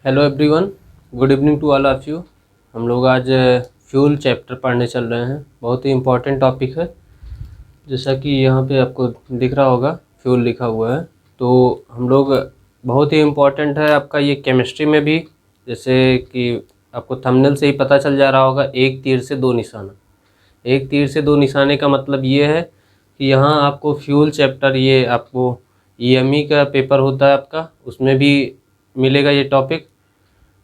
Hello everyone, good evening to all of you. हम लोग आज फ्यूल चैप्टर पढ़ने चल रहे हैं। बहुत ही इम्पोर्टेंट टॉपिक है। जैसा कि यहाँ पे आपको दिख रहा होगा फ्यूल लिखा हुआ है, तो हम लोग बहुत ही इम्पोर्टेंट है आपका ये केमिस्ट्री में भी। जैसे कि आपको थंबनेल से ही पता चल जा रहा होगा, एक तीर से दो निशाना। एक तीर से दो निशाने का मतलब ये है कि यहाँ आपको फ्यूल चैप्टर, ये आपको ईएमई का पेपर होता है आपका, उसमें भी मिलेगा ये टॉपिक,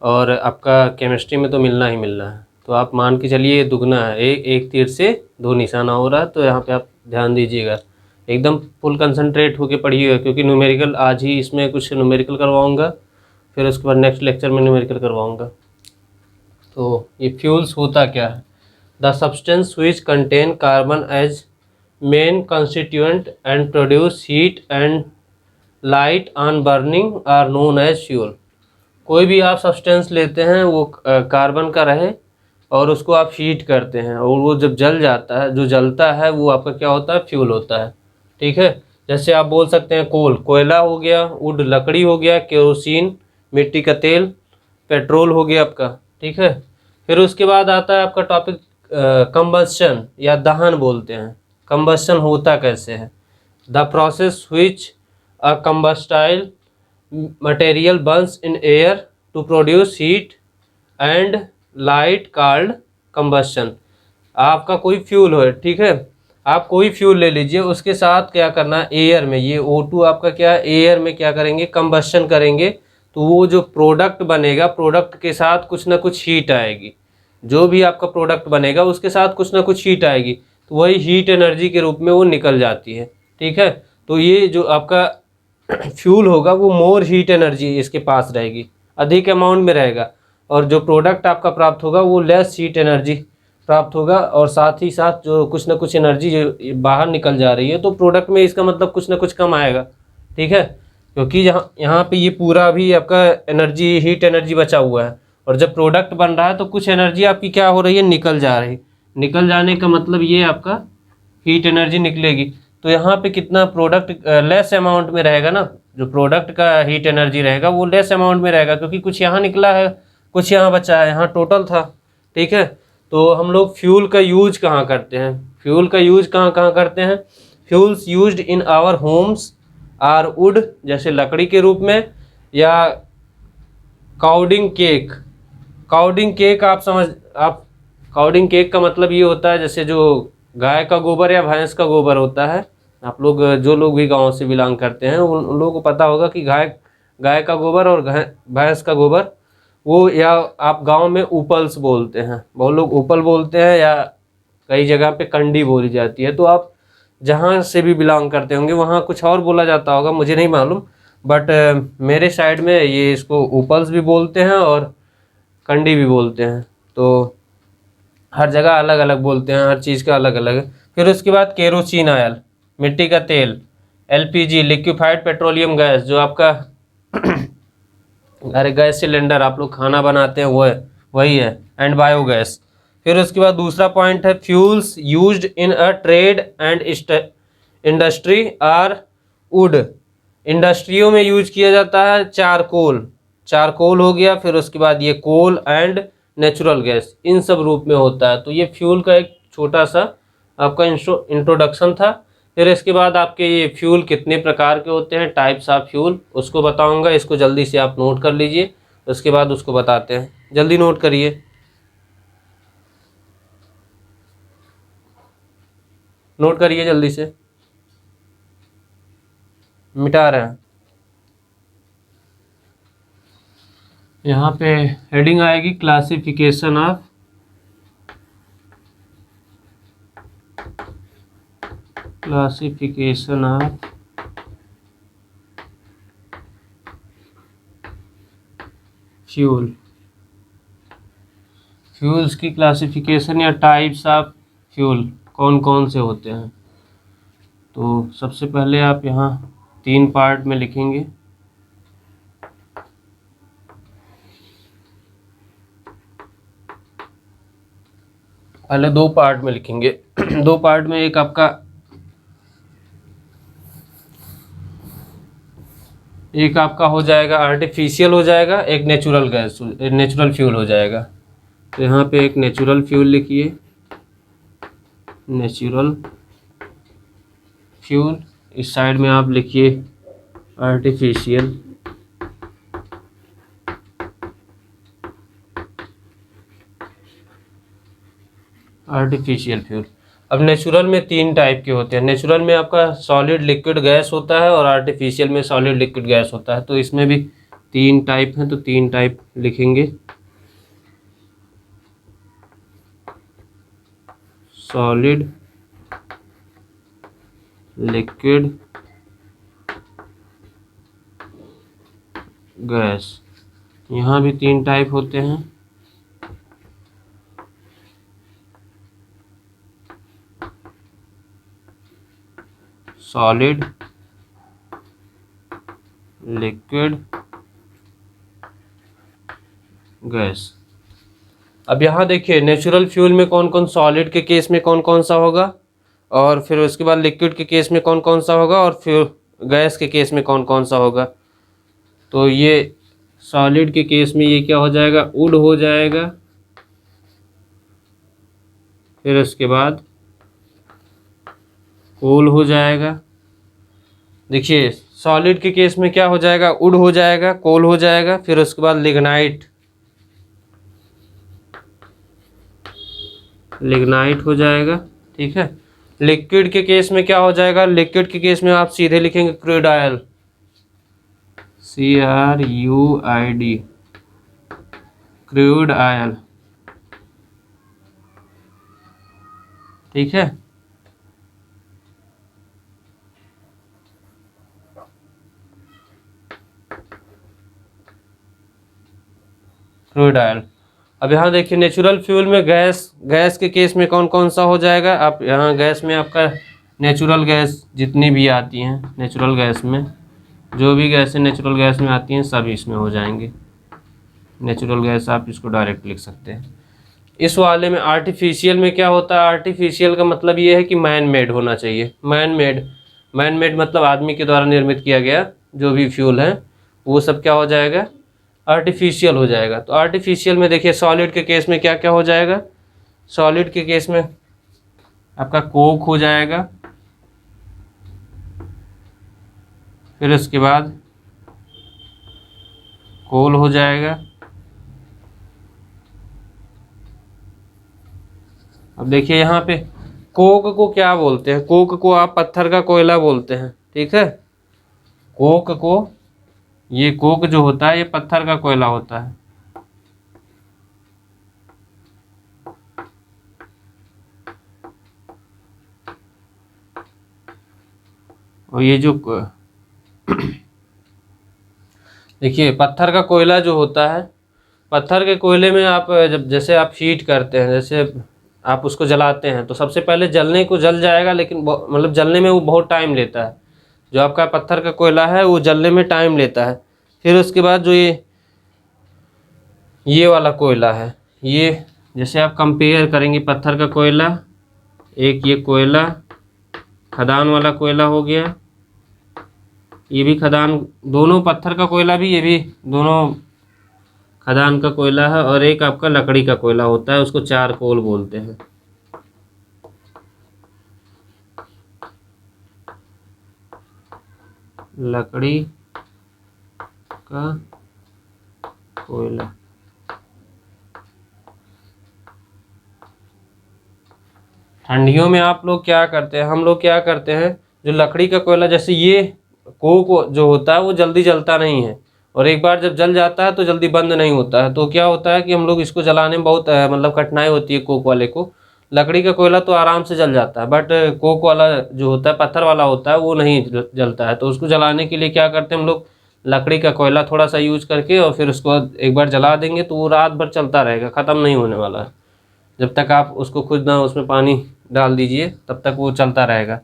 और आपका केमिस्ट्री में तो मिलना ही मिलना है। तो आप मान के चलिए ये दुगना है, एक तीर से दो निशाना हो रहा है। तो यहाँ पे आप ध्यान दीजिएगा, एकदम फुल कंसंट्रेट होके पढ़िएगा, क्योंकि न्यूमेरिकल आज ही इसमें कुछ न्यूमेरिकल करवाऊँगा, फिर उसके बाद नेक्स्ट लेक्चर में न्यूमेरिकल करवाऊँगा। तो ये फ्यूल्स होता क्या है? The substance which contain carbon as main constituent and produce heat and light on burning are known as fuel. कोई भी आप सब्सटेंस लेते हैं, वो कार्बन का रहे और उसको आप हीट करते हैं, और वो जब जल जाता है, जो जलता है वो आपका क्या होता है? फ्यूल होता है। ठीक है। जैसे आप बोल सकते हैं कोयला हो गया, वुड लकड़ी हो गया, केरोसिन मिट्टी का तेल, पेट्रोल हो गया आपका। ठीक है। फिर उसके बाद आता है आपका टॉपिक कंबस्शन या दहन बोलते हैं। कंबस्शन होता कैसे है? The process which a combustible material burns in air to produce heat and light called combustion। आपका कोई फ्यूल हो, ठीक है, आप कोई फ्यूल ले लीजिए, उसके साथ क्या करना है, एयर में ये O2 आपका क्या है, एयर में क्या करेंगे, कंबस्शन करेंगे। तो वो जो प्रोडक्ट बनेगा, प्रोडक्ट के साथ कुछ ना कुछ हीट आएगी। जो भी आपका प्रोडक्ट बनेगा उसके साथ कुछ ना कुछ हीट आएगी, तो वही हीट एनर्जी के रूप में वो निकल जाती है। ठीक है। तो ये जो आपका फ्यूल होगा वो मोर हीट एनर्जी इसके पास रहेगी, अधिक अमाउंट में रहेगा, और जो प्रोडक्ट आपका प्राप्त होगा वो लेस हीट एनर्जी प्राप्त होगा, और साथ ही साथ जो कुछ ना कुछ एनर्जी जो बाहर निकल जा रही है, तो प्रोडक्ट में इसका मतलब कुछ ना कुछ कम आएगा। ठीक है। क्योंकि यहाँ पे ये पूरा भी आपका एनर्जी, हीट एनर्जी बचा हुआ है, और जब प्रोडक्ट बन रहा है तो कुछ एनर्जी आपकी क्या हो रही है, निकल जा रही। निकल जाने का मतलब ये आपका हीट एनर्जी निकलेगी। तो यहाँ पे कितना प्रोडक्ट लेस अमाउंट में रहेगा ना, जो प्रोडक्ट का हीट एनर्जी रहेगा वो लेस अमाउंट में रहेगा, क्योंकि कुछ यहाँ निकला है, कुछ यहाँ बचा है, यहाँ टोटल था। ठीक है। तो हम लोग फ्यूल का यूज कहाँ करते हैं? फ्यूल का यूज कहाँ कहाँ करते हैं? Fuels used in our homes are wood, जैसे लकड़ी के रूप में, या काउडिंग केक। काउडिंग केक आप काउडिंग केक का मतलब ये होता है, जैसे जो गाय का गोबर या भैंस का गोबर होता है, आप लोग जो लोग भी गांव से बिलोंग करते हैं उन लोगों को पता होगा कि गाय का गोबर और भैंस का गोबर, वो, या आप गांव में उपल्स बोलते हैं, बहुत लोग उपल बोलते हैं, या कई जगह पे कंडी बोली जाती है। तो आप जहाँ से भी बिलोंग करते होंगे वहाँ कुछ और बोला जाता होगा, मुझे नहीं मालूम, बट मेरे साइड में ये इसको उपल्स भी बोलते हैं और कंडी भी बोलते हैं। तो हर जगह अलग अलग बोलते हैं, हर चीज़ का अलग अलग है। फिर उसके बाद केरोसिन ऑयल, मिट्टी का तेल, एलपीजी लिक्विफाइड पेट्रोलियम गैस, जो आपका अरे गैस सिलेंडर, आप लोग खाना बनाते हैं वो है, वही है, एंड बायोगैस। फिर उसके बाद दूसरा पॉइंट है fuels used in a trade and industry are wood. इंडस्ट्रियों में यूज किया जाता है चारकोल, चारकोल हो गया। फिर उसके बाद ये कोल एंड नेचुरल गैस, इन सब रूप में होता है। तो ये फ्यूल का एक छोटा सा आपका इंट्रोडक्शन था। फिर इसके बाद आपके ये फ्यूल कितने प्रकार के होते हैं, टाइप्स ऑफ फ्यूल, उसको बताऊंगा। इसको जल्दी से आप नोट कर लीजिए, उसके बाद उसको बताते हैं। जल्दी नोट करिए, नोट करिए जल्दी से, मिटा रहे हैं। यहाँ पे हेडिंग आएगी क्लासिफिकेशन ऑफ फ्यूल। फ्यूल्स की क्लासिफिकेशन या टाइप्स ऑफ फ्यूल कौन कौन से होते हैं? तो सबसे पहले आप यहाँ 3 पार्ट में लिखेंगे। पहले 2 पार्ट में लिखेंगे। 2 पार्ट में, एक आपका एक आपका हो जाएगा आर्टिफिशियल हो जाएगा, एक नेचुरल गैस नेचुरल फ्यूल हो जाएगा। तो यहाँ पे एक नेचुरल फ्यूल लिखिए, नेचुरल फ्यूल। इस साइड में आप लिखिए आर्टिफिशियल। Artificial fuel. अब नेचुरल में 3 टाइप के होते हैं। नेचुरल में आपका सॉलिड लिक्विड गैस होता है और आर्टिफिशियल में सॉलिड लिक्विड गैस होता है। तो इसमें भी 3 टाइप हैं, तो 3 टाइप लिखेंगे। Solid, liquid, gas. यहाँ भी 3 टाइप होते हैं। Solid, liquid, gas. अब यहाँ देखिए नेचुरल फ्यूल में कौन कौन, सॉलिड के केस में कौन कौन सा होगा, और फिर उसके बाद लिक्विड के केस में कौन कौन सा होगा, और फिर गैस के केस में कौन कौन सा होगा। तो ये सॉलिड के केस में ये क्या हो जाएगा, वुड हो जाएगा। फिर उसके बाद कोल हो जाएगा। देखिए सॉलिड के केस में क्या हो जाएगा, वुड हो जाएगा, कोल हो जाएगा। फिर उसके बाद लिग्नाइट, लिग्नाइट हो जाएगा। ठीक है। लिक्विड के केस में क्या हो जाएगा, लिक्विड के केस में आप सीधे लिखेंगे crude oil, CRUID, crude oil. ठीक है। Crude oil. अब यहाँ देखिए नेचुरल फ्यूल में गैस, गैस के केस में कौन कौन सा हो जाएगा। आप यहाँ गैस में आपका नेचुरल गैस जितनी भी आती हैं, नेचुरल गैस में जो भी गैसें नेचुरल गैस में आती हैं सब इसमें हो जाएंगे। नेचुरल गैस आप इसको डायरेक्ट लिख सकते हैं। इस वाले में आर्टिफिशियल में क्या होता है, आर्टिफिशियल का मतलब ये है कि मैन मेड होना चाहिए। मैन मेड, मैन मेड मतलब आदमी के द्वारा निर्मित किया गया जो भी फ्यूल है वो सब क्या हो जाएगा, आर्टिफिशियल हो जाएगा। तो आर्टिफिशियल में देखिए सॉलिड के केस में क्या क्या हो जाएगा, सॉलिड के केस में आपका कोक हो जाएगा। फिर उसके बाद कोल हो जाएगा। अब देखिए यहाँ पे कोक को क्या बोलते हैं, कोक को आप पत्थर का कोयला बोलते हैं। ठीक है। कोक को, ये कोक जो होता है ये पत्थर का कोयला होता है। और ये जो देखिए पत्थर का कोयला जो होता है, पत्थर के कोयले में आप जब जैसे आप हीट करते हैं, जैसे आप उसको जलाते हैं तो सबसे पहले जलने को जल जाएगा, लेकिन मतलब जलने में वो बहुत टाइम लेता है। जो आपका पत्थर का कोयला है वो जलने में टाइम लेता है। फिर उसके बाद जो ये वाला कोयला है, ये जैसे आप कंपेयर करेंगे पत्थर का कोयला, एक ये कोयला खदान वाला कोयला हो गया, ये भी खदान, दोनों पत्थर का कोयला भी, ये भी दोनों खदान का कोयला है। और एक आपका लकड़ी का कोयला होता है, उसको चारकोल बोलते हैं। लकड़ी का कोयला। ठंडियों में आप लोग क्या करते हैं, हम लोग क्या करते हैं, जो लकड़ी का कोयला, जैसे ये कोक जो होता है वो जल्दी जलता नहीं है, और एक बार जब जल जाता है तो जल्दी बंद नहीं होता है। तो क्या होता है कि हम लोग इसको जलाने में बहुत मतलब कठिनाई होती है कोक वाले को। लकड़ी का कोयला तो आराम से जल जाता है, बट कोक वाला जो होता है, पत्थर वाला होता है, वो नहीं जलता है। तो उसको जलाने के लिए क्या करते हैं हम लोग, लकड़ी का कोयला थोड़ा सा यूज करके और फिर उसको एक बार जला देंगे तो वो रात भर चलता रहेगा, ख़त्म नहीं होने वाला है। जब तक आप उसको खुद ना उसमें पानी डाल दीजिए तब तक वो चलता रहेगा।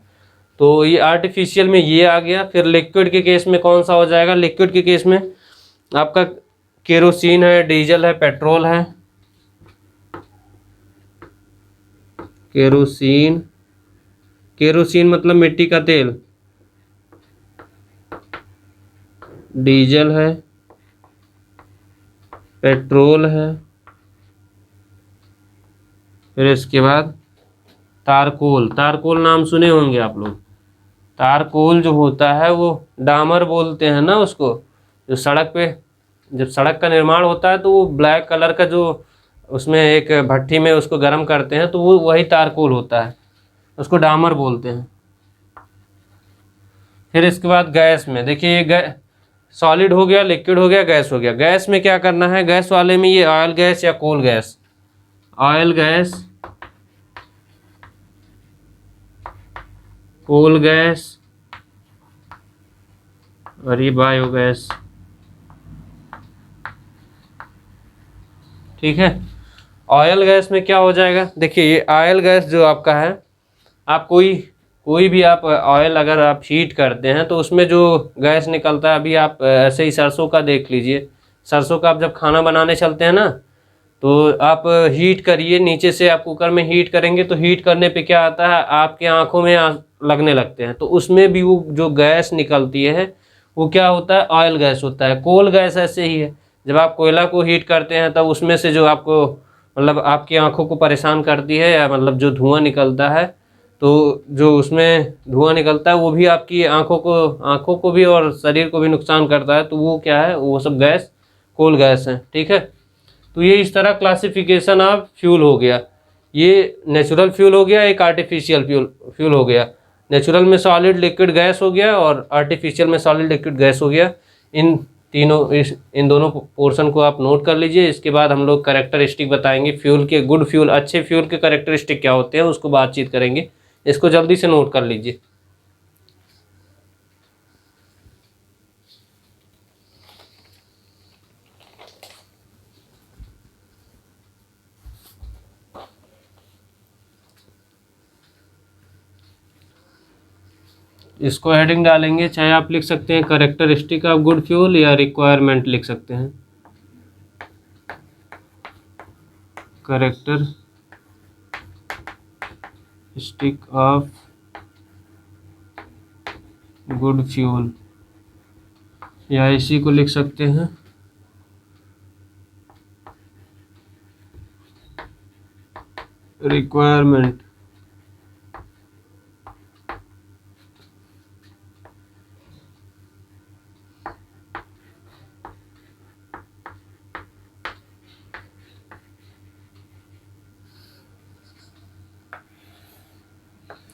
तो ये आर्टिफिशियल में ये आ गया। फिर लिक्विड के केस में कौन सा हो जाएगा, लिक्विड के केस में आपका केरोसिन है, डीजल है, पेट्रोल है। केरोसिन, केरोसिन मतलब मिट्टी का तेल, डीजल है, पेट्रोल है, फिर इसके बाद तारकोल। तारकोल नाम सुने होंगे आप लोग। तारकोल जो होता है वो डामर बोलते हैं ना उसको, जो सड़क पे जब सड़क का निर्माण होता है तो वो ब्लैक कलर का जो उसमें एक भट्टी में उसको गर्म करते हैं तो वो वही तारकोल होता है, उसको डामर बोलते हैं। फिर इसके बाद गैस में देखिए, ये सॉलिड हो गया, लिक्विड हो गया, गैस हो गया। गैस में क्या करना है, गैस वाले में ये ऑयल गैस या coal gas, oil gas, coal gas और ये बायोगैस। ठीक है। ऑयल गैस में क्या हो जाएगा, देखिए ये ऑयल गैस जो आपका है, आप कोई भी आप ऑयल अगर आप हीट करते हैं तो उसमें जो गैस निकलता है, अभी आप ऐसे ही सरसों का देख लीजिए। सरसों का आप जब खाना बनाने चलते हैं ना तो आप हीट करिए, नीचे से आप कुकर में हीट करेंगे तो हीट करने पे क्या आता है, आपके आंखों में लगने लगते हैं, तो उसमें भी वो जो गैस निकलती है वो क्या होता है, ऑयल गैस होता है। कोल गैस ऐसे ही है, जब आप कोयला को हीट करते हैं तब उसमें से जो आपको मतलब आपकी आंखों को परेशान करती है, या मतलब जो धुआं निकलता है, तो जो उसमें धुआं निकलता है वो भी आपकी आंखों को भी और शरीर को भी नुकसान करता है, तो वो क्या है, वो सब गैस कोल गैस है। ठीक है। तो ये इस तरह क्लासिफिकेशन ऑफ फ्यूल हो गया। ये नेचुरल फ्यूल हो गया, एक आर्टिफिशियल फ्यूल हो गया। नेचुरल में सॉलिड लिक्विड गैस हो गया और आर्टिफिशियल में सॉलिड लिक्विड गैस हो गया। इन दोनों पोर्शन को आप नोट कर लीजिए। इसके बाद हम लोग कैरेक्टरिस्टिक बताएंगे फ्यूल के, गुड फ्यूल, अच्छे फ्यूल के कैरेक्टरिस्टिक क्या होते हैं उसको बातचीत करेंगे। इसको जल्दी से नोट कर लीजिए। इसको हेडिंग डालेंगे, चाहे आप लिख सकते हैं कैरेक्टरिस्टिक ऑफ गुड फ्यूल या रिक्वायरमेंट लिख सकते हैं, कैरेक्टरिस्टिक ऑफ गुड फ्यूल, या इसी को लिख सकते हैं रिक्वायरमेंट।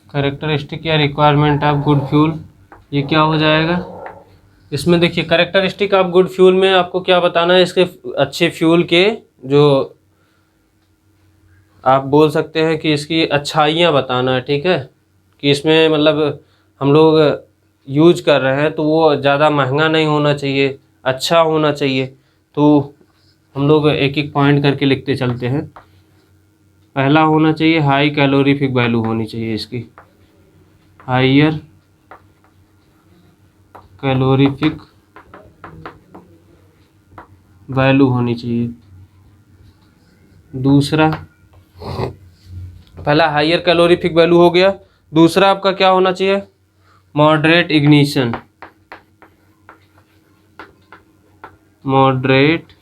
कैरेक्टरिस्टिक या रिक्वायरमेंट ऑफ गुड फ्यूल, ये क्या हो जाएगा। इसमें देखिए कैरेक्टरिस्टिक ऑफ गुड फ्यूल में आपको क्या बताना है, इसके अच्छे फ्यूल के जो आप बोल सकते हैं कि इसकी अच्छाइयाँ बताना है। ठीक है, कि इसमें मतलब हम लोग यूज कर रहे हैं तो वो ज़्यादा महंगा नहीं होना चाहिए, अच्छा होना चाहिए। तो हम लोग एक एक पॉइंट करके लिखते चलते हैं। पहला होना चाहिए हाई कैलोरीफिक वैल्यू होनी चाहिए इसकी, हाइयर कैलोरीफिक वैल्यू होनी चाहिए। दूसरा, पहला हाइयर कैलोरीफिक वैल्यू हो गया। दूसरा आपका क्या होना चाहिए, मॉडरेट इग्निशन, मॉडरेट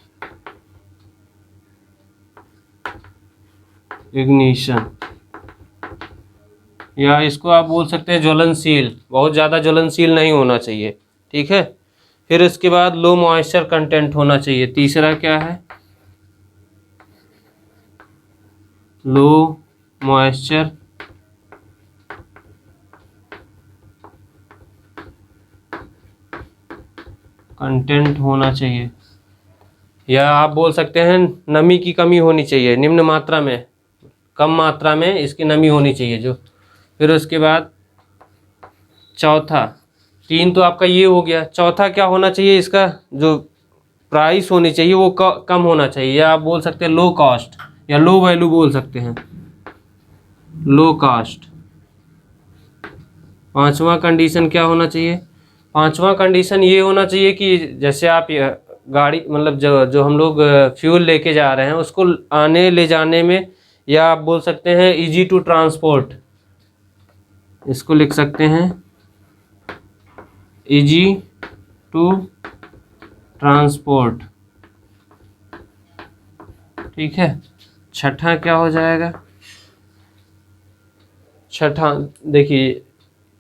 इग्निशन, या इसको आप बोल सकते हैं ज्वलनशील, बहुत ज़्यादा ज्वलनशील नहीं होना चाहिए। ठीक है। फिर इसके बाद लो मॉइस्चर कंटेंट होना चाहिए। तीसरा क्या है, लो मॉइस्चर कंटेंट होना चाहिए, या आप बोल सकते हैं नमी की कमी होनी चाहिए, निम्न मात्रा में, कम मात्रा में इसकी नमी होनी चाहिए जो। फिर उसके बाद चौथा, तीन तो आपका ये हो गया। चौथा क्या होना चाहिए, इसका जो प्राइस होनी चाहिए वो कम होना चाहिए, या आप बोल सकते हैं लो कॉस्ट या लो वैल्यू बोल सकते हैं, लो कॉस्ट। पांचवा कंडीशन क्या होना चाहिए, पांचवा कंडीशन ये होना चाहिए कि जैसे आप गाड़ी मतलब जो हम लोग फ्यूल लेके जा रहे हैं उसको आने ले जाने में, या आप बोल सकते हैं इजी टू ट्रांसपोर्ट, इसको लिख सकते हैं इजी टू ट्रांसपोर्ट, ठीक है। छठा क्या हो जाएगा, छठा देखिए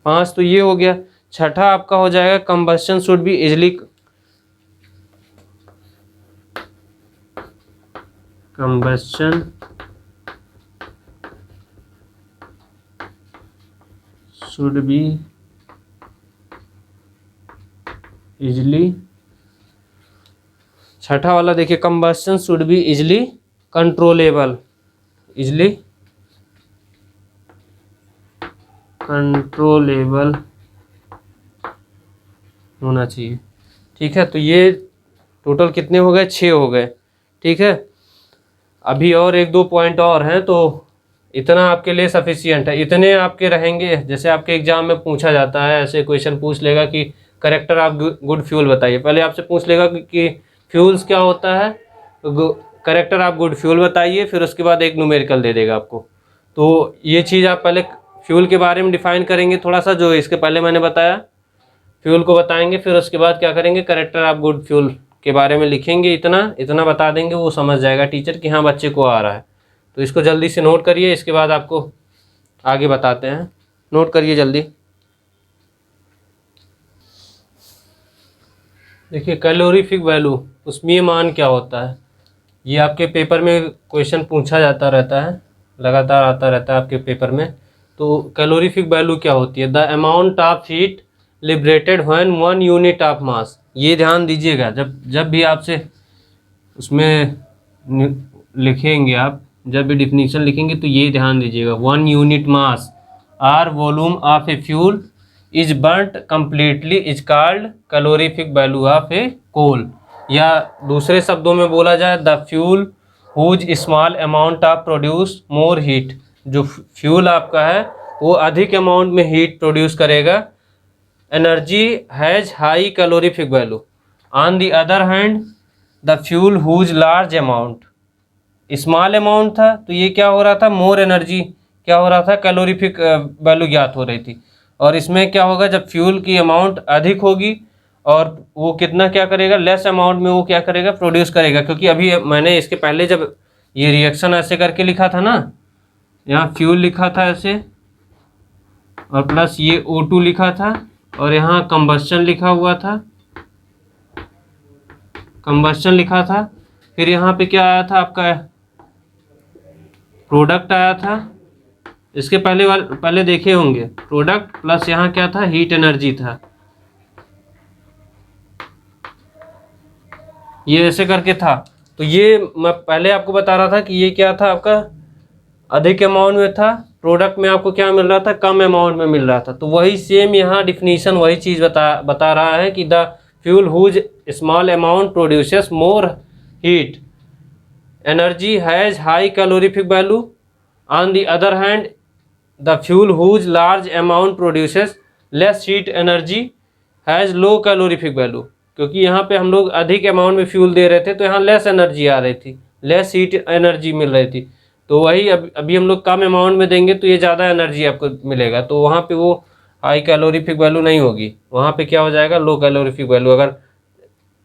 5 तो ये हो गया, छठा आपका हो जाएगा combustion should be easily, combustion should be easily, छठा वाला देखिए combustion should be easily controllable, easily controllable होना चाहिए, ठीक है। तो ये टोटल कितने हो गए, 6 हो गए, ठीक है। अभी और 1-2 पॉइंट और हैं, तो इतना आपके लिए सफिशियंट है, इतने आपके रहेंगे। जैसे आपके एग्जाम में पूछा जाता है, ऐसे क्वेश्चन पूछ लेगा कि करेक्टर ऑफ गुड फ्यूल बताइए, पहले आपसे पूछ लेगा कि फ्यूल्स क्या होता है, करेक्टर ऑफ गुड फ्यूल बताइए, फिर उसके बाद एक न्यूमेरिकल दे देगा आपको। तो ये चीज़ आप पहले फ्यूल के बारे में डिफाइन करेंगे थोड़ा सा, जो इसके पहले मैंने बताया फ्यूल को बताएंगे, फिर उसके बाद क्या करेंगे, करेक्टर ऑफ गुड फ्यूल के बारे में लिखेंगे, इतना बता देंगे, वो समझ जाएगा टीचर कि हाँ बच्चे को आ रहा है। तो इसको जल्दी से नोट करिए, इसके बाद आपको आगे बताते हैं। नोट करिए जल्दी। देखिए कैलोरीफिक वैल्यू, उसमें मान क्या होता है, ये आपके पेपर में क्वेश्चन पूछा जाता रहता है, लगातार आता रहता है आपके पेपर में। तो कैलोरीफिक वैल्यू क्या होती है, the amount of heat liberated when 1 unit of mass. ये ध्यान दीजिएगा, जब भी आपसे उसमें लिखेंगे, आप जब भी डिफिनीशन लिखेंगे तो ये ध्यान दीजिएगा, 1 unit mass or volume of a fuel is burnt completely is called calorific value of a coal. या दूसरे शब्दों में बोला जाए, the fuel whose small amount of produce more heat. जो फ्यूल आपका है वो अधिक अमाउंट में हीट प्रोड्यूस करेगा। Energy has high calorific value. On the other hand the fuel whose large amount, small amount था तो ये क्या हो रहा था, मोर एनर्जी क्या हो रहा था, कैलोरीफिक वैल्यू ज्ञात हो रही थी। और इसमें क्या होगा, जब फ्यूल की अमाउंट अधिक होगी और वो कितना क्या करेगा, लेस अमाउंट में वो क्या करेगा, प्रोड्यूस करेगा। क्योंकि अभी मैंने इसके पहले जब ये रिएक्शन ऐसे करके लिखा था ना, यहाँ फ्यूल लिखा था ऐसे, और प्लस ये O2 लिखा था, और यहाँ कंबस्शन लिखा हुआ था, कंबस्शन लिखा था। फिर यहाँ पे क्या आया था आपका, प्रोडक्ट आया था। इसके पहले देखे होंगे, प्रोडक्ट प्लस यहाँ क्या था, हीट एनर्जी था। ये ऐसे करके था। तो ये मैं पहले आपको बता रहा था कि ये क्या था आपका, अधिक अमाउंट में था, प्रोडक्ट में आपको क्या मिल रहा था, कम अमाउंट में मिल रहा था। तो वही सेम यहाँ डिफिनीशन वही चीज़ बता रहा है कि the fuel whose small amount produces more heat, energy has high calorific value. On the other hand the fuel whose large amount produces less heat, energy has low calorific value. क्योंकि यहाँ पे हम लोग अधिक अमाउंट में fuel दे रहे थे तो यहाँ लेस एनर्जी आ रही थी, लेस हीट एनर्जी मिल रही थी। तो वही अभी हम लोग कम अमाउंट में देंगे तो ये ज़्यादा एनर्जी आपको मिलेगा, तो वहाँ पे वो हाई कैलोरीफिक वैल्यू नहीं होगी, वहाँ पे क्या हो जाएगा, लो कैलोरीफिक वैल्यू। अगर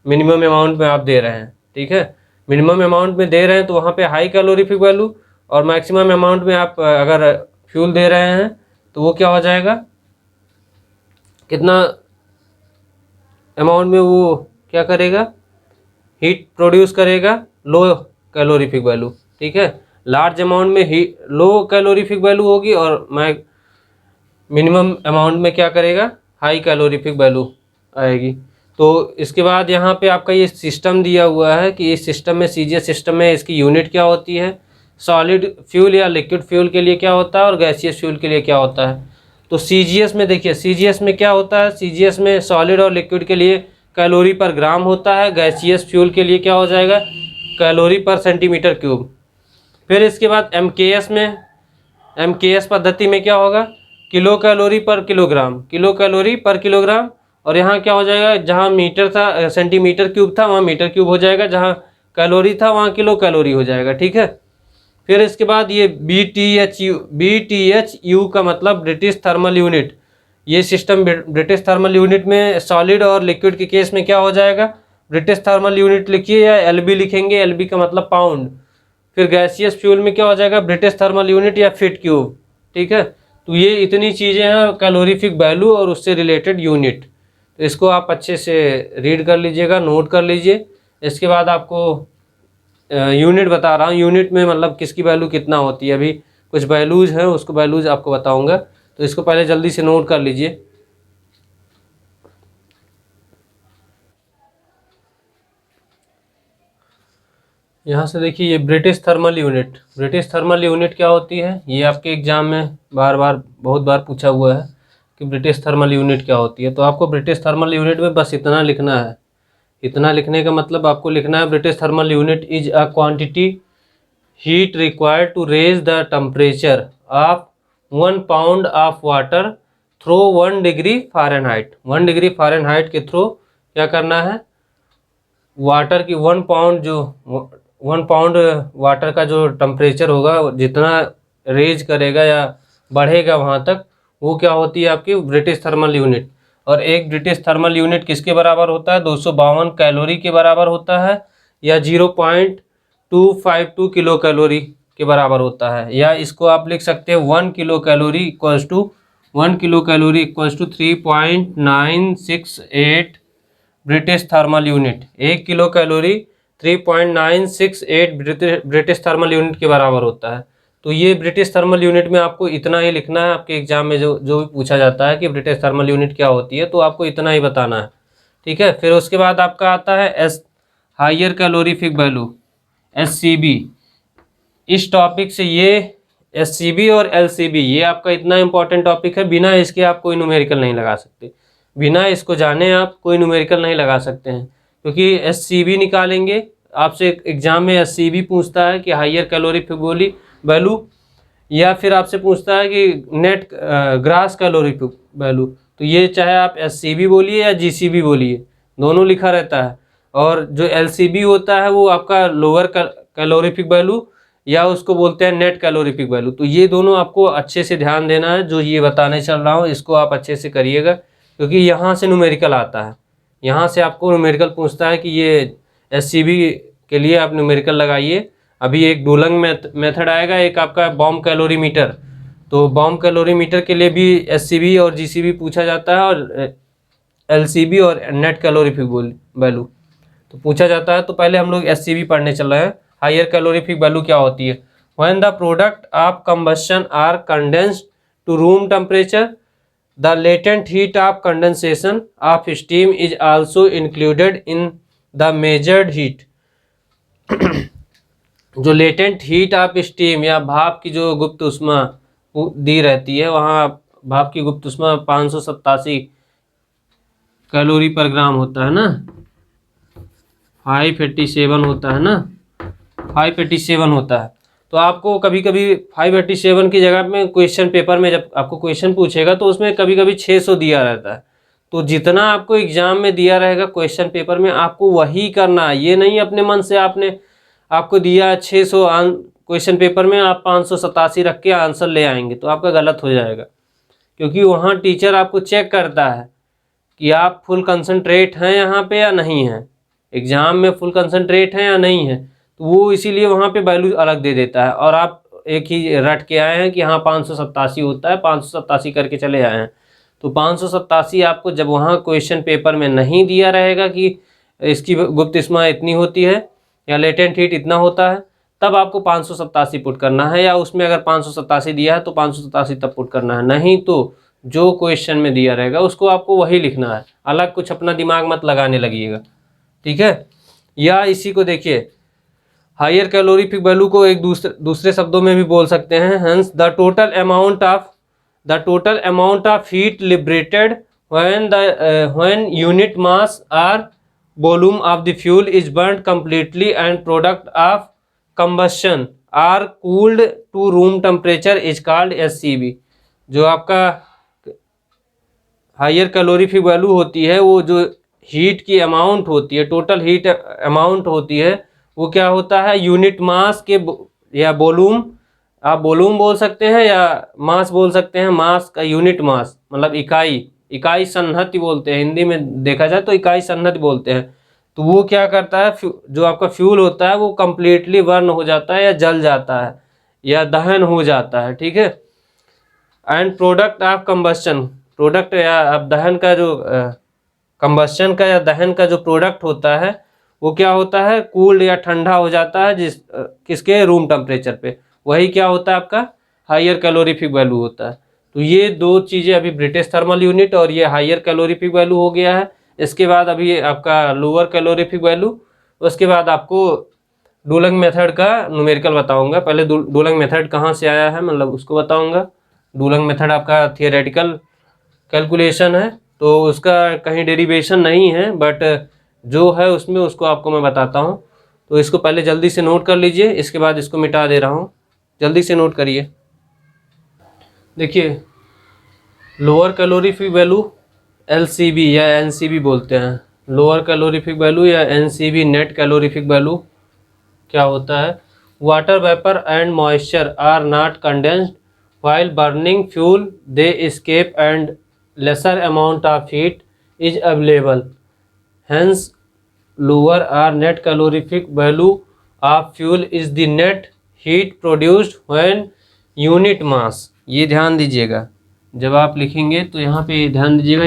मिनिमम अमाउंट में आप दे रहे हैं, ठीक है, मिनिमम अमाउंट में दे रहे हैं तो वहाँ पे हाई कैलोरीफिक वैल्यू, और मैक्सिमम अमाउंट में आप अगर फ्यूल दे रहे हैं तो वो क्या हो जाएगा, कितना अमाउंट में वो क्या करेगा, हीट प्रोड्यूस करेगा, लो कैलोरीफिक वैल्यू, ठीक है। लार्ज अमाउंट में ही लो कैलोरीफिक वैल्यू होगी, और मिनिमम अमाउंट में क्या करेगा, हाई कैलोरीफिक वैल्यू आएगी। तो इसके बाद यहाँ पे आपका ये सिस्टम दिया हुआ है कि इस सिस्टम में, सीजीएस सिस्टम में इसकी यूनिट क्या होती है, सॉलिड फ्यूल या लिक्विड फ्यूल के लिए क्या होता है, और गैसियस फ्यूल के लिए क्या होता है। तो सीजीएस में देखिए, सीजीएस में क्या होता है, सीजीएस में सॉलिड और लिक्विड के लिए कैलोरी पर ग्राम होता है, गैसियस फ्यूल के लिए क्या हो जाएगा, कैलोरी पर सेंटीमीटर क्यूब। फिर इसके बाद एमकेएस में, एमकेएस पद्धति में क्या होगा, किलो कैलोरी पर किलोग्राम, किलो कैलोरी पर किलोग्राम। और यहाँ क्या हो जाएगा, जहाँ मीटर था, सेंटीमीटर क्यूब था, वहाँ मीटर क्यूब हो जाएगा, जहाँ कैलोरी था वहाँ किलो कैलोरी हो जाएगा, ठीक है। फिर इसके बाद ये BTHU का मतलब ब्रिटिश थर्मल यूनिट। ये सिस्टम ब्रिटिश थर्मल यूनिट में सॉलिड और लिक्विड के केस में क्या हो जाएगा, ब्रिटिश थर्मल यूनिट लिखिए या एलबी लिखेंगे, एलबी का मतलब पाउंड। फिर गैसियस फ्यूल में क्या हो जाएगा, ब्रिटिश थर्मल यूनिट या फीट क्यूब। ठीक है, तो ये इतनी चीज़ें हैं कैलोरीफिक वैल्यू और उससे रिलेटेड यूनिट। तो इसको आप अच्छे से रीड कर लीजिएगा, नोट कर लीजिए। इसके बाद आपको यूनिट बता रहा हूँ, यूनिट में मतलब किसकी वैल्यू कितना होती है। अभी कुछ वैल्यूज़ हैं, उसको वैल्यूज़ आपको बताऊँगा, तो इसको पहले जल्दी से नोट कर लीजिए। यहाँ से देखिए, ये British thermal unit, British thermal unit क्या होती है, ये आपके एग्जाम में बहुत बार पूछा हुआ है कि ब्रिटिश थर्मल यूनिट क्या होती है। तो आपको ब्रिटिश थर्मल यूनिट में बस इतना लिखना है। इतना लिखने का मतलब आपको लिखना है, British thermal unit is a quantity heat required to raise the temperature of 1 pound of water through 1 degree Fahrenheit. 1 degree Fahrenheit के थ्रू क्या करना है, वाटर की 1 पाउंड जो 1 पाउंड वाटर का जो टेम्परेचर होगा, जितना रेज करेगा या बढ़ेगा वहाँ तक, वो क्या होती है आपकी ब्रिटिश थर्मल यूनिट। और एक ब्रिटिश थर्मल यूनिट किसके बराबर होता है, 252 कैलोरी के बराबर होता है, या 0.252 किलो कैलोरी के बराबर होता है। या इसको आप लिख सकते हैं 1 kilo calorie equals to 3.968 British thermal unit. 1 kilo calorie 3.968 British thermal unit के बराबर होता है। तो ये ब्रिटिश थर्मल यूनिट में आपको इतना ही लिखना है। आपके एग्जाम में जो भी पूछा जाता है कि ब्रिटिश थर्मल यूनिट क्या होती है, तो आपको इतना ही बताना है। ठीक है, फिर उसके बाद आपका आता है हाइयर कैलोरीफिक वैल्यू, SCB। इस टॉपिक से ये SCB और LCB ये आपका इतना इंपॉर्टेंट टॉपिक है, बिना इसके आप कोई न्यूमेरिकल नहीं लगा सकते। बिना इसको जाने आप कोई न्यूमेरिकल नहीं लगा सकते हैं, क्योंकि SCB निकालेंगे आपसे। एग्जाम में SCB पूछता है कि हाइयर कैलोरीफिक वैल्यू, या फिर आपसे पूछता है कि नेट ग्रास कैलोरीफिक वैल्यू। तो ये चाहे आप SCB बोलिए या GCB बोलिए, दोनों लिखा रहता है। और जो LCB होता है वो आपका लोअर कैलोरीफिक वैल्यू, या उसको बोलते हैं नेट कैलोरीफिक वैल्यू। तो ये दोनों आपको अच्छे से ध्यान देना है। जो ये बताने चल रहा हूँ इसको आप अच्छे से करिएगा, क्योंकि यहाँ से न्यूमेरिकल आता है। यहाँ से आपको न्यूमेरिकल पूछता है कि ये SCB के लिए आप न्यूमेरिकल लगाइए। अभी एक डूलंग मेथड आएगा, एक आपका बॉम्ब कैलोरीमीटर। तो बॉम्ब कैलोरीमीटर के लिए भी SCB और GCB पूछा जाता है, और LCB और नेट कैलोरीफिक वैल्यू तो पूछा जाता है। तो पहले हम लोग SCB पढ़ने चल रहे हैं। हाइयर कैलोरीफिक वैल्यू क्या होती है, when the product of combustion are condensed to room temperature, the latent heat of condensation of steam is also included in the measured heat. जो लेटेंट हीट ऑफ स्टीम या भाप की जो गुप्त उष्मा दी रहती है, वहाँ भाप की गुप्त उष्मा 587 कैलोरी पर ग्राम होता है ना, 587 होता है ना, 587 होता है। तो आपको कभी कभी 587 की जगह में क्वेश्चन पेपर में जब आपको क्वेश्चन पूछेगा तो उसमें कभी कभी 600 दिया रहता है। तो जितना आपको एग्जाम में दिया रहेगा क्वेश्चन पेपर में, आपको वही करना है। ये नहीं अपने मन से आपको दिया 600 क्वेश्चन पेपर में, आप 587 रख के आंसर ले आएंगे, तो आपका गलत हो जाएगा। क्योंकि वहाँ टीचर आपको चेक करता है कि आप फुल कंसंट्रेट हैं यहाँ पे या नहीं है, एग्जाम में फुल कंसंट्रेट हैं या नहीं है। तो वो इसीलिए वहाँ पे वैल्यू अलग दे देता है, और आप एक ही रट के आए हैं कि हाँ 587 होता है, 587 करके चले आए हैं। तो 587 आपको जब वहाँ क्वेश्चन पेपर में नहीं दिया रहेगा कि इसकी गुप्त उष्मा इतनी होती है या लेटेंट हीट इतना होता है, तब आपको 587 पुट करना है। या उसमें अगर 587 दिया है तो 587 तब पुट करना है। नहीं तो जो क्वेश्चन में दिया रहेगा उसको आपको वही लिखना है, अलग कुछ अपना दिमाग मत लगाने लगिएगा। ठीक है, या इसी को देखिए, हायर कैलोरीफिक वैल्यू को एक दूसरे शब्दों में भी बोल सकते हैं। Hence the total amount of heat liberated when unit mass or volume of the fuel is burned completely and product of combustion are cooled to room temperature is called SCB। जो आपका हायर कैलोरीफिक वैल्यू होती है, वो जो heat की amount होती है, total heat amount होती है, वो क्या होता है, यूनिट मास के या वॉल्यूम, आप वॉल्यूम बोल सकते हैं या मास बोल सकते हैं। मास का यूनिट मास मतलब इकाई सन्निहत्ति बोलते हैं, हिंदी में देखा जाए तो इकाई सन्निहत्ति बोलते हैं। तो वो क्या करता है, जो आपका फ्यूल होता है वो कम्प्लीटली बर्न हो जाता है या जल जाता है या दहन हो जाता है, ठीक है। And product of combustion, product या आप दहन का जो कंबस्शन का या दहन का जो प्रोडक्ट होता है वो क्या होता है, कूल्ड या ठंडा हो जाता है, किसके, रूम टेम्परेचर पे। वही क्या होता है आपका हायर कैलोरीफिक वैल्यू होता है। तो ये दो चीज़ें अभी ब्रिटिश थर्मल यूनिट और ये हायर कैलोरीफिक वैल्यू हो गया है। इसके बाद अभी आपका लोअर कैलोरीफिक वैल्यू, उसके बाद आपको डुलंग मेथड का न्यूमेरिकल बताऊंगा। पहले डुलंग मेथड कहाँ से आया है मतलब उसको बताऊंगा। डुलंग मेथड आपका थियोरेटिकल कैलकुलेशन है, तो उसका कहीं डेरिवेशन नहीं है, बट जो है उसमें उसको आपको मैं बताता हूँ। तो इसको पहले जल्दी से नोट कर लीजिए, इसके बाद इसको मिटा दे रहा हूँ, जल्दी से नोट करिए। देखिए लोअर कैलोरीफिक वैल्यू LCV या NCV बोलते हैं। लोअर कैलोरीफिक वैल्यू या NCV नेट कैलोरीफिक वैल्यू क्या होता है, water vapour and moisture are not condensed while burning fuel, they escape and lesser amount of heat is available. Hence, lower or net calorific value of fuel is the net heat produced when unit mass। ये ध्यान दीजिएगा, जब आप लिखेंगे तो यहाँ पे ध्यान दीजिएगा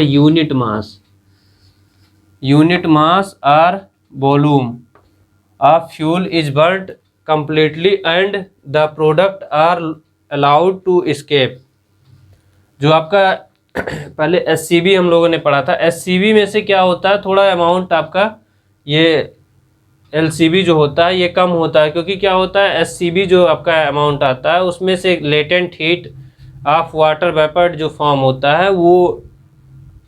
यूनिट मास और volume of fuel is burnt completely and the product are allowed to escape। जो आपका पहले SCV हम लोगों ने पढ़ा था, SCV में से क्या होता है, थोड़ा अमाउंट आपका ये LCV जो होता है ये कम होता है, क्योंकि क्या होता है SCV जो आपका अमाउंट आता है उसमें से latent heat of water vapour जो फॉर्म होता है वो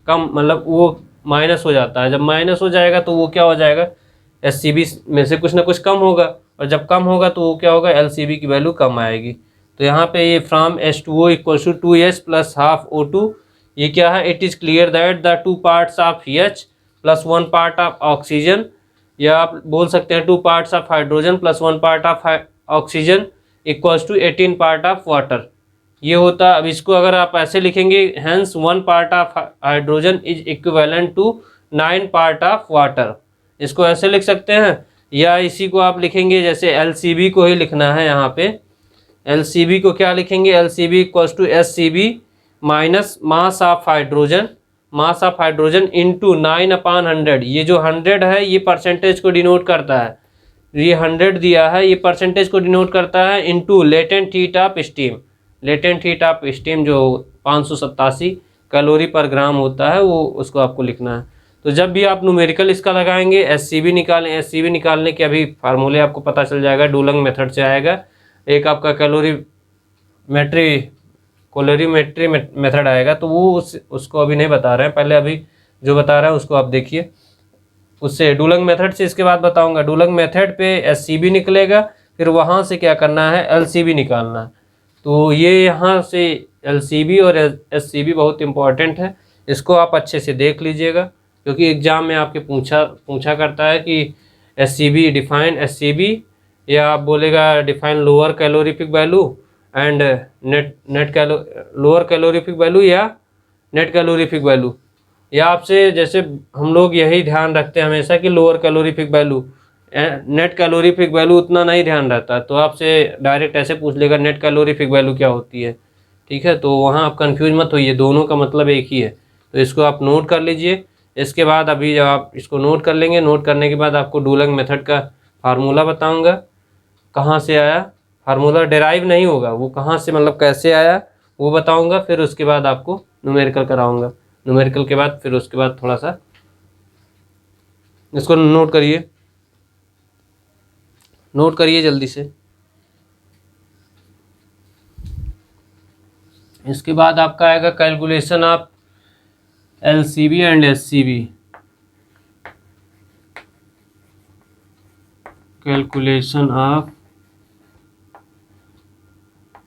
कम, मतलब वो माइनस हो जाता है। जब माइनस हो जाएगा तो वो क्या हो जाएगा, SCV में से कुछ ना कुछ कम होगा, और जब कम होगा तो वो क्या होगा, LCV की वैल्यू कम आएगी। तो यहाँ पे ये from H2O equals to 2H plus half O2, ये क्या है, it is clear that the 2 parts of H plus 1 part of oxygen, या आप बोल सकते हैं 2 parts of hydrogen plus 1 part of oxygen equals to 18 part of water. ये होता, अब इसको अगर आप ऐसे लिखेंगे, hence 1 part of hydrogen is equivalent to 9 part of water, इसको ऐसे लिख सकते हैं। या इसी को आप लिखेंगे जैसे LCV को ही लिखना है, यहाँ पे LCV को क्या लिखेंगे, LCV equals to SCV minus mass of hydrogen into 9/100। ये जो 100 है ये परसेंटेज को डिनोट करता है, ये 100 दिया है ये परसेंटेज को डिनोट करता है, into latent heat of steam. Latent heat of steam जो 587 कैलोरी पर ग्राम होता है वो उसको आपको लिखना है। तो जब भी आप न्यूमेरिकल इसका लगाएंगे SCV निकालें, SCV निकालने के अभी फार्मूले आपको पता चल जाएगा, डुलंग मेथड से आएगा। एक आपका कैलोरीमेट्री मेथड आएगा, तो वो उसको अभी नहीं बता रहे हैं, पहले अभी जो बता रहे हैं उसको आप देखिए। उससे डुलंग मेथड से इसके बाद बताऊंगा। डुलंग मेथड पे SCV निकलेगा, फिर वहाँ से क्या करना है, LCV निकालना है। तो ये यहाँ से LCV और SCV बहुत इंपॉर्टेंट है, इसको आप अच्छे से देख लीजिएगा, क्योंकि एग्जाम में आपके पूछा करता है कि SCV डिफाइन SCV, या आप बोलेगा define lower calorific value and lower calorific value या नेट कैलोरीफिक वैल्यू, या आपसे जैसे हम लोग यही ध्यान रखते हैं हमेशा कि lower calorific value, net calorific value उतना नहीं ध्यान रहता, तो आपसे डायरेक्ट ऐसे पूछ लेगा नेट कैलोरीफिक वैल्यू क्या होती है, ठीक है। तो वहाँ आप कंफ्यूज मत होइए, दोनों का मतलब एक ही है। तो इसको आप नोट कर लीजिए। इसके बाद अभी जब आप इसको नोट कर लेंगे, नोट करने के बाद आपको डुलंग मेथड का फार्मूला बताऊंगा, कहाँ से आया, फार्मूला डेराइव नहीं होगा, वो कहाँ से मतलब कैसे आया वो बताऊंगा। फिर उसके बाद आपको न्यूमेरिकल कराऊंगा, न्यूमेरिकल के बाद फिर उसके बाद थोड़ा सा इसको नोट करिए जल्दी से। इसके बाद आपका आएगा calculation of LCV and SCV। Calculation of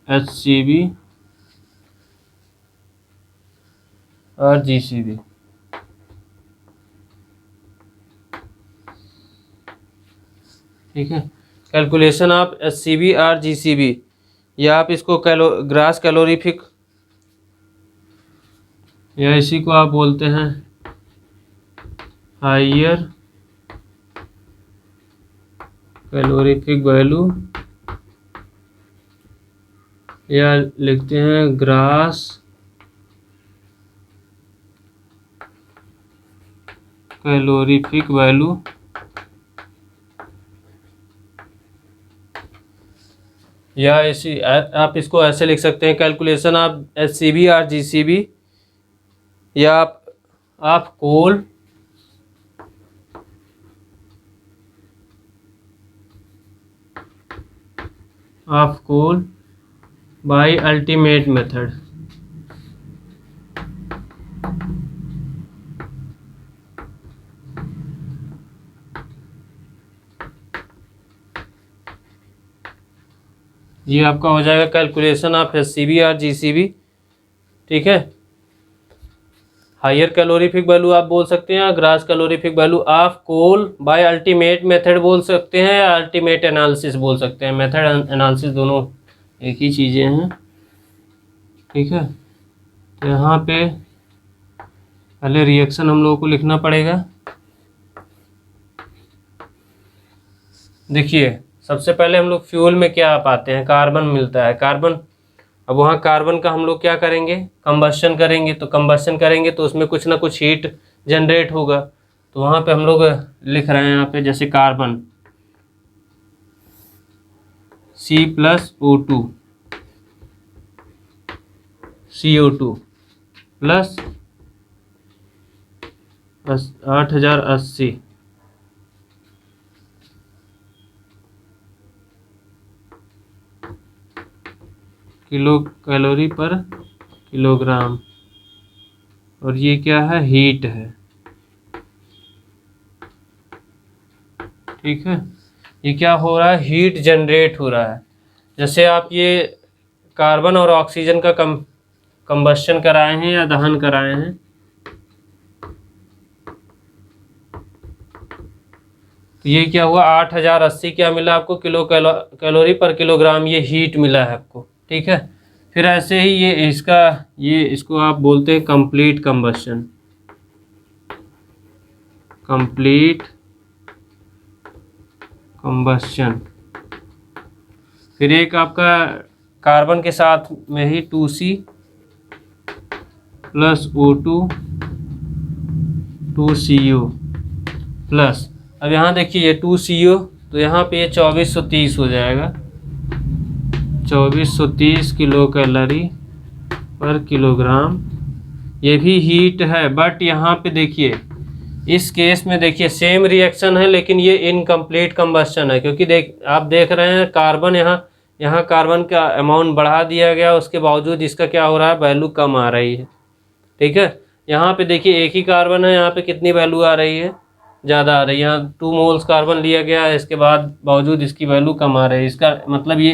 HCV और GCV। ठीक है, कैलकुलेशन ऑफ SCV और GCV, या आप इसको ग्रास कैलोरीफिक, या इसी को आप बोलते हैं हायर कैलोरीफिक वैल्यू, या लिखते हैं ग्रास कैलोरीफिक वैल्यू, या इसी आप इसको ऐसे लिख सकते हैं कैलकुलेशन ऑफ एचसीबी और जीसीबी, या आप कोल बाय अल्टीमेट मेथड। ये आपका हो जाएगा कैलकुलेशन ऑफ एचसीबी और जीसीबी। ठीक है, हायर कैलोरीफिक वैल्यू आप बोल सकते हैं, gross calorific value of coal by ultimate method बोल सकते हैं, या अल्टीमेट एनालिसिस बोल सकते हैं। मेथड एनालिसिस दोनों एक ही चीज़ें हैं। ठीक है, तो यहाँ पे पहले रिएक्शन हम लोगों को लिखना पड़ेगा। देखिए, सबसे पहले हम लोग फ्यूल में क्या पाते हैं, कार्बन मिलता है, कार्बन। अब वहाँ कार्बन का हम लोग क्या करेंगे, कंबस्शन करेंगे। तो कंबस्शन करेंगे तो उसमें कुछ ना कुछ हीट जनरेट होगा। तो वहाँ पे हम लोग लिख रहे हैं यहाँ पे, जैसे carbon C+O2 CO2 plus 8080 kilo calorie पर किलोग्राम, और ये क्या है, हीट है। ठीक है, ये क्या हो रहा है, हीट जनरेट हो रहा है। जैसे आप ये कार्बन और ऑक्सीजन का कंबस्शन कराए हैं या दहन कराए हैं, तो ये क्या हुआ, 8080 क्या मिला आपको, कैलोरी पर किलोग्राम, ये हीट मिला है आपको। ठीक है, फिर ऐसे ही ये इसको आप बोलते हैं कंप्लीट कंबस्शन, कंप्लीट कंबस्शन। फिर एक आपका कार्बन के साथ में ही 2C + O2 2CO प्लस, अब यहाँ देखिए ये 2CO, तो यहाँ पे ये 2430 हो जाएगा, 2430 किलो कैलोरी पर किलोग्राम। ये भी हीट है, बट यहाँ पे देखिए इस केस में देखिए सेम रिएक्शन है, लेकिन ये इनकम्प्लीट कंबस्शन है, क्योंकि आप देख रहे हैं कार्बन यहाँ कार्बन का अमाउंट बढ़ा दिया गया, उसके बावजूद इसका क्या हो रहा है, वैल्यू कम आ रही है। ठीक है, यहाँ पे देखिए एक ही कार्बन है, यहाँ पे कितनी वैल्यू आ रही है, ज़्यादा आ रही है। यहाँ 2 मोल्स कार्बन लिया गया है, इसके बाद बावजूद इसकी वैल्यू कम आ रही है। इसका मतलब ये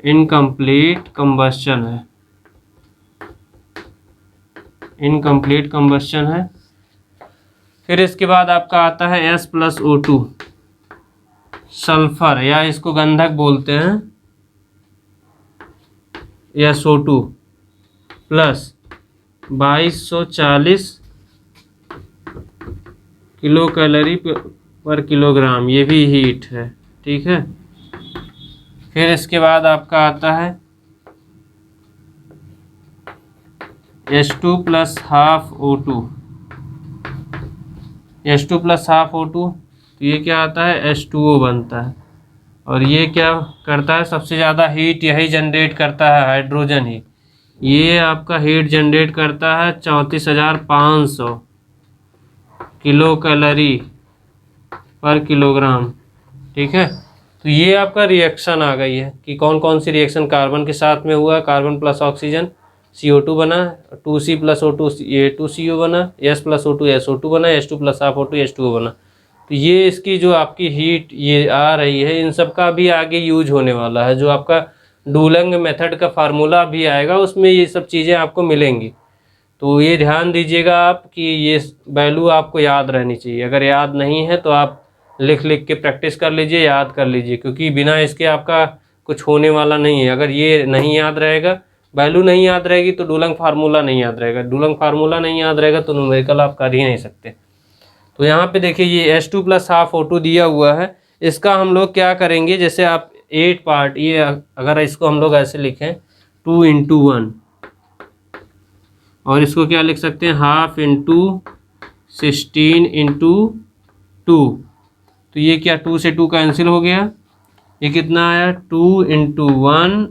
इनकम्प्लीट कंबस्शन है, इनकम्प्लीट कंबस्शन है। फिर इसके बाद आपका आता है S+O2 सल्फर, या इसको गंधक बोलते हैं, SO2 प्लस 2240 किलो कैलोरी पर किलोग्राम, ये भी हीट है। ठीक है, फिर इसके बाद आपका आता है H2 + ½ O2, H2 + ½ O2, तो ये क्या आता है, H2O बनता है। और ये क्या करता है, सबसे ज़्यादा हीट यही जनरेट करता है, हाइड्रोजन ही। ये आपका हीट जनरेट करता है 34,500 किलो कैलोरी पर किलोग्राम। ठीक है, तो ये आपका रिएक्शन आ गई है कि कौन कौन सी रिएक्शन कार्बन के साथ में हुआ, कार्बन प्लस ऑक्सीजन CO2 बना, 2C + O2 ये 2CO बना, S+O2 SO2 बना, H2 + ½ O2 H2O बना। तो ये इसकी जो आपकी हीट ये आ रही है, इन सब का भी आगे यूज होने वाला है। जो आपका डूलंग मेथड का फार्मूला भी आएगा, उसमें ये सब चीज़ें आपको मिलेंगी। तो ये ध्यान दीजिएगा आप कि ये वैल्यू आपको याद रहनी चाहिए। अगर याद नहीं है तो आप लिख के प्रैक्टिस कर लीजिए, याद कर लीजिए, क्योंकि बिना इसके आपका कुछ होने वाला नहीं है। अगर ये नहीं याद रहेगा, वैल्यू नहीं याद रहेगी, तो डूलंग फार्मूला नहीं याद रहेगा, डूलंग फार्मूला नहीं याद रहेगा तो न्यूमेरिकल आप कर ही नहीं सकते। तो यहाँ पे देखिए ये H2 प्लस हाफ O2 दिया हुआ है। इसका हम लोग क्या करेंगे, जैसे आप 8 पार्ट, ये अगर इसको हम लोग ऐसे लिखें 2 × 1, और इसको क्या लिख सकते हैं, हाफ इंटू 16 × 2। तो ये क्या 2 से 2 कैंसिल हो गया, ये कितना आया 2 × 1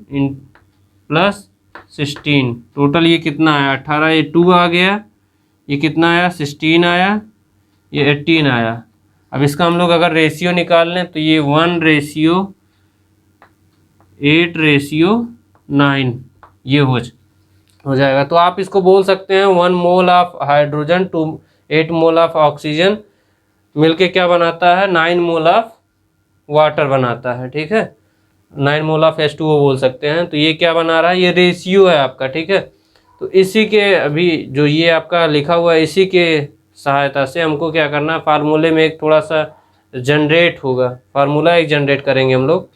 प्लस 16, टोटल ये कितना आया 18, ये 2 आ गया, ये कितना आया 16 आया, ये 18 आया। अब इसका हम लोग अगर रेशियो निकाल लें तो ये 1:8:9 ये हो जाएगा। तो आप इसको बोल सकते हैं 1 mole of hydrogen to 8 mole of oxygen मिलके क्या बनाता है, 9 मोल ऑफ वाटर बनाता है। ठीक है, 9 मोल ऑफ H2O बोल सकते हैं। तो ये क्या बना रहा है, ये रेशियो है आपका। ठीक है, तो इसी के अभी जो ये आपका लिखा हुआ है, इसी के सहायता से हमको क्या करना है, फार्मूले में एक थोड़ा सा जनरेट होगा, फार्मूला एक जनरेट करेंगे हम लोग।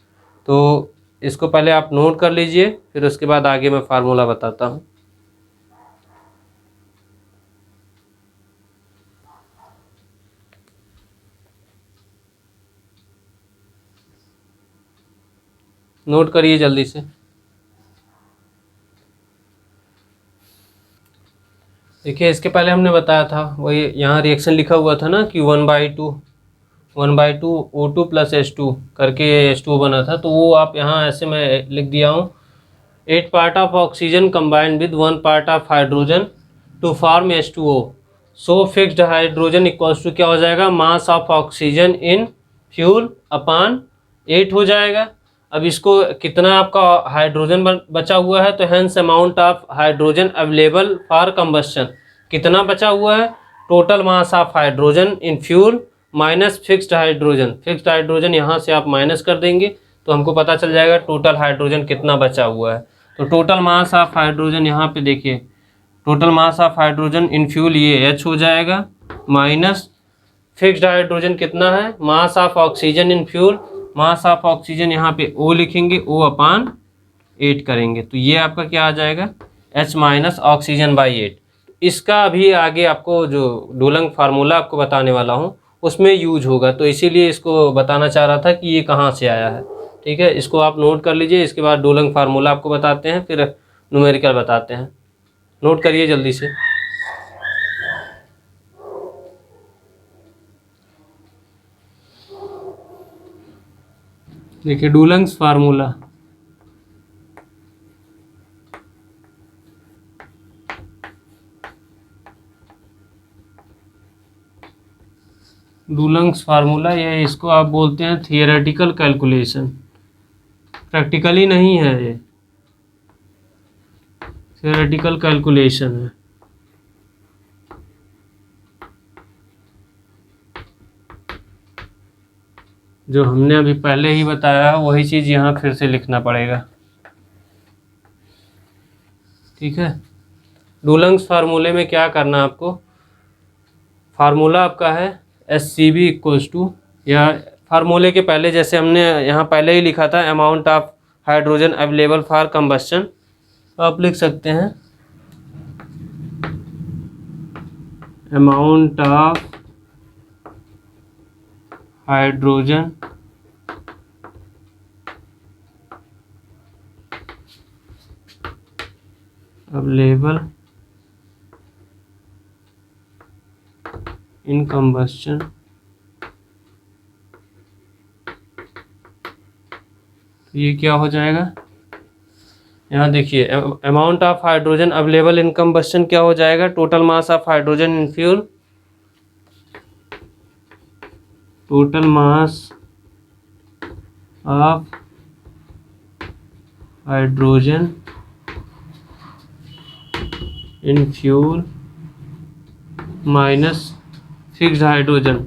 तो इसको पहले आप नोट कर लीजिए, फिर उसके बाद आगे मैं फार्मूला बताता हूँ। नोट करिए जल्दी से। देखिए इसके पहले हमने बताया था, वही यहाँ रिएक्शन लिखा हुआ था ना कि 1/2 O2 प्लस H2 करके H2O बना था। तो वो आप यहाँ ऐसे मैं लिख दिया हूँ, 8 part of oxygen combined with 1 part of hydrogen to form H2O। So fixed hydrogen equals to क्या हो जाएगा, mass of oxygen in fuel upon 8 हो जाएगा। अब इसको कितना आपका हाइड्रोजन बचा हुआ है, तो hence amount of hydrogen available for combustion, कितना बचा हुआ है, total mass of hydrogen in fuel minus fixed hydrogen यहाँ से आप माइनस कर देंगे तो हमको पता चल जाएगा टोटल हाइड्रोजन कितना बचा हुआ है। तो टोटल मास ऑफ हाइड्रोजन यहाँ पे देखिए, total mass of hydrogen in fuel ये H हो जाएगा, माइनस फिक्स्ड हाइड्रोजन कितना है, मास of oxygen in fuel, mass of oxygen यहाँ पे O लिखेंगे, O/8 करेंगे, तो ये आपका क्या आ जाएगा, H माइनस ऑक्सीजन/8। इसका अभी आगे आपको जो डुलंग फार्मूला आपको बताने वाला हूँ उसमें यूज होगा, तो इसीलिए इसको बताना चाह रहा था कि ये कहाँ से आया है। ठीक है, इसको आप नोट कर लीजिए, इसके बाद डुलंग फार्मूला आपको बताते हैं, फिर न्यूमेरिकल बताते हैं। नोट करिए जल्दी से। देखिए डुलंग्स फार्मूला, डुलंग्स फार्मूला, ये इसको आप बोलते हैं थियोरेटिकल कैलकुलेशन, प्रैक्टिकली नहीं है, ये थियोरेटिकल कैलकुलेशन है। जो हमने अभी पहले ही बताया है वही चीज़ यहाँ फिर से लिखना पड़ेगा। ठीक है, डुलंग्स फार्मूले में क्या करना है आपको, फार्मूला आपका है SCB इक्वल्स टू, या फार्मूले के पहले जैसे हमने यहाँ पहले ही लिखा था amount of hydrogen available for combustion, तो आप लिख सकते हैं amount of hydrogen available in combustion, तो ये क्या हो जाएगा, यहाँ देखिए amount of hydrogen available in combustion क्या हो जाएगा, total mass of hydrogen in fuel, total mass of hydrogen in fuel minus fixed hydrogen.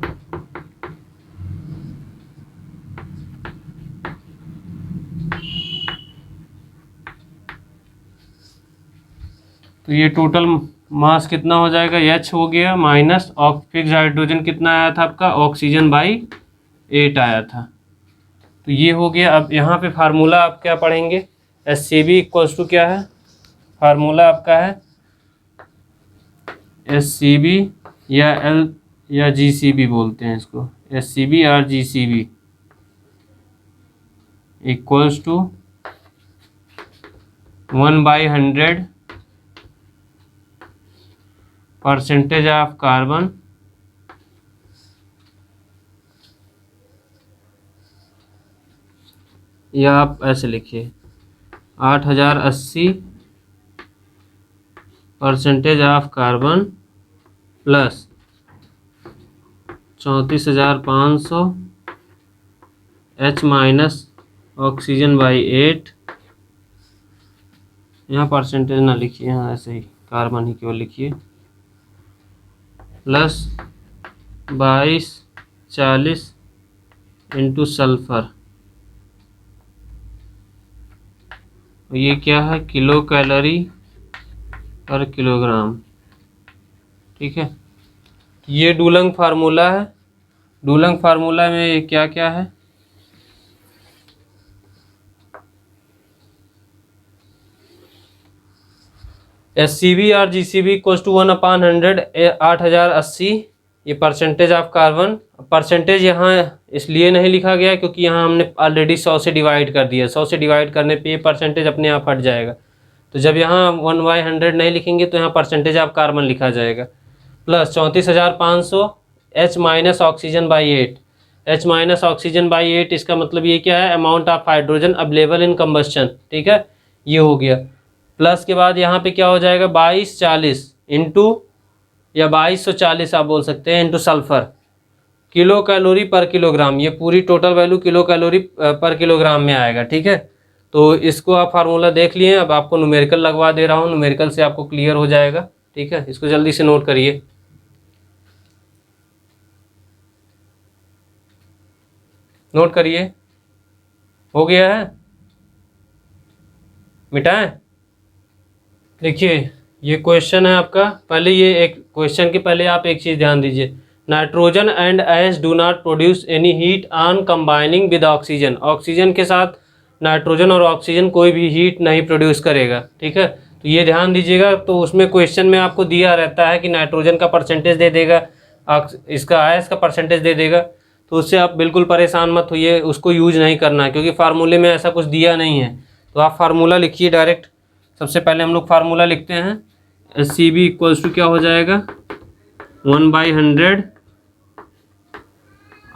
तो ये टोटल मास कितना हो जाएगा, H हो गया, माइनस फिक्स्ड हाइड्रोजन कितना आया था आपका, ऑक्सीजन/8 आया था। तो ये हो गया। अब यहाँ पे फार्मूला आप क्या पढ़ेंगे, SCB इक्वल्स टू क्या है, फार्मूला आपका है SCB या या GCB बोलते हैं इसको, SCB और GCB equals to 1/100 percentage of carbon या आप ऐसे लिखिए 8080 percentage of carbon plus 34,500 H minus oxygen by 8, यहाँ परसेंटेज ना लिखिए, यहाँ ऐसे ही कार्बन ही केवल लिखिए, प्लस 2240 इंटू सल्फर। ये क्या है, किलो कैलोरी पर किलोग्राम। ठीक है, ये डूलंग फार्मूला है। डूलंग फार्मूला में क्या क्या है, SCB और GCB इक्वल्स टू 1/100 8080, ये परसेंटेज ऑफ कार्बन। परसेंटेज यहाँ इसलिए नहीं लिखा गया क्योंकि यहाँ हमने ऑलरेडी 100 से डिवाइड कर दिया। 100 से डिवाइड करने पे ये परसेंटेज अपने आप हट जाएगा। तो जब यहाँ 1/100 नहीं लिखेंगे तो यहाँ परसेंटेज ऑफ कार्बन लिखा जाएगा, plus 34,500 H minus oxygen by 8। H minus oxygen by 8 इसका मतलब ये क्या है, amount of hydrogen available in combustion. ठीक है, ये हो गया। प्लस के बाद यहाँ पे क्या हो जाएगा, 2240 इंटू या 2240 आप बोल सकते हैं, इंटू सल्फर, किलो कैलोरी पर किलोग्राम। ये पूरी टोटल वैल्यू किलो कैलोरी पर किलोग्राम में आएगा। ठीक है, तो इसको आप फार्मूला देख लिए। अब आपको न्यूमेरिकल लगवा दे रहा हूँ, न्यूमेरिकल से आपको क्लियर हो जाएगा। ठीक है, इसको जल्दी से नोट करिए। नोट करिए, हो गया है, मिटाएं। देखिए ये क्वेश्चन है आपका। पहले ये एक क्वेश्चन के पहले आप एक चीज़ ध्यान दीजिए, nitrogen and H do not produce any heat on combining with oxygen. Oxygen के साथ नाइट्रोजन और ऑक्सीजन कोई भी हीट नहीं प्रोड्यूस करेगा। ठीक है, तो ये ध्यान दीजिएगा। तो उसमें क्वेश्चन में आपको दिया रहता है कि नाइट्रोजन का परसेंटेज दे देगा, इसका एच का परसेंटेज दे देगा, तो उससे आप बिल्कुल परेशान मत होइए, उसको यूज नहीं करना है क्योंकि फार्मूले में ऐसा कुछ दिया नहीं है। तो आप फार्मूला लिखिए डायरेक्ट। सबसे पहले हम लोग फार्मूला लिखते हैं, SCB इक्वल्स टू क्या हो जाएगा, 1/100